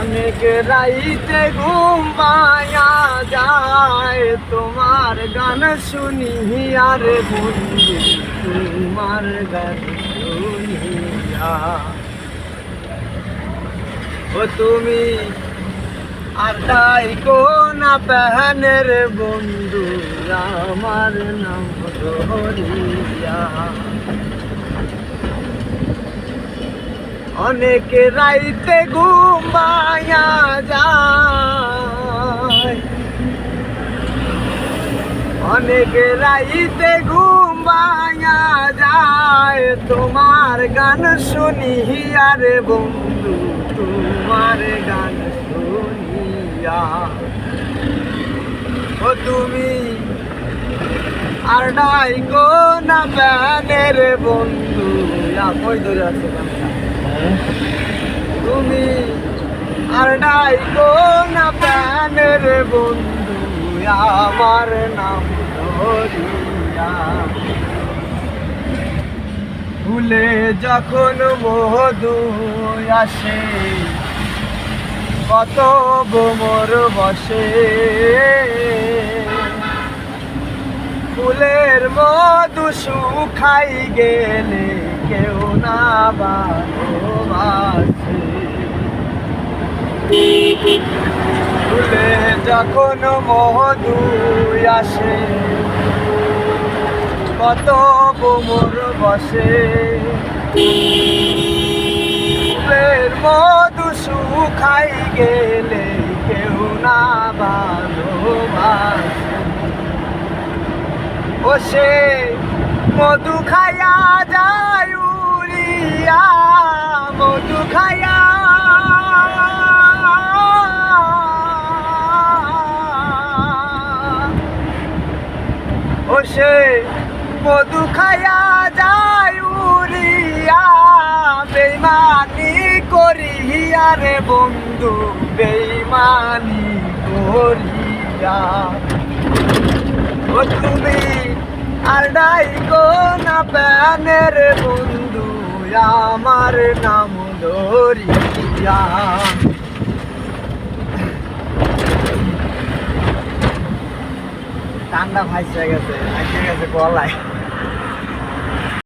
অনেক রাইতে ঘুম পায়া যায় তোমার গান শুনি আর বন্ধু তোমার গান শুনিয়া। ও তুমি আর তাই কোনা পেহনের বন্ধু আমার নাম ধরিয়া। অনেক রাইতে ঘুম পায়া যায়, অনেক রাইতে ঘুম পায়া যায় তোমার গান শুনি আর বন্ধু তোমার গান শুনিয়া। ও তুমি আর নাই কোনা প্যানের বন্ধু কই ধরে আছে তুমি আর নাই কোনা প্যানের বন্ধু আমার নাম ধরিয়া। ফুলে যখন মধু আসে কত বোমর বসে, ফুলের মধু শুকাই গেলে কেউ না ভালোবাসে। ফুলে যখন মধু আসে কত বোমর বসে, ফুলের মধু শুকাই গেলে কেউ না ভালোবাসে। ও সে মধু খায়া যায় উড়িয়া, মধু খায়া ও সে মধু খায়া যায় উড়িয়া। বেইমানি করিয়া রে বন্ধু বেইমানি করিয়া। ও তুমি আর নাই কোনা প্যানের বন্ধু আমার নাম ধরিয়া। ঠান্ডা ভাইসে গেছে গেছে গলায়।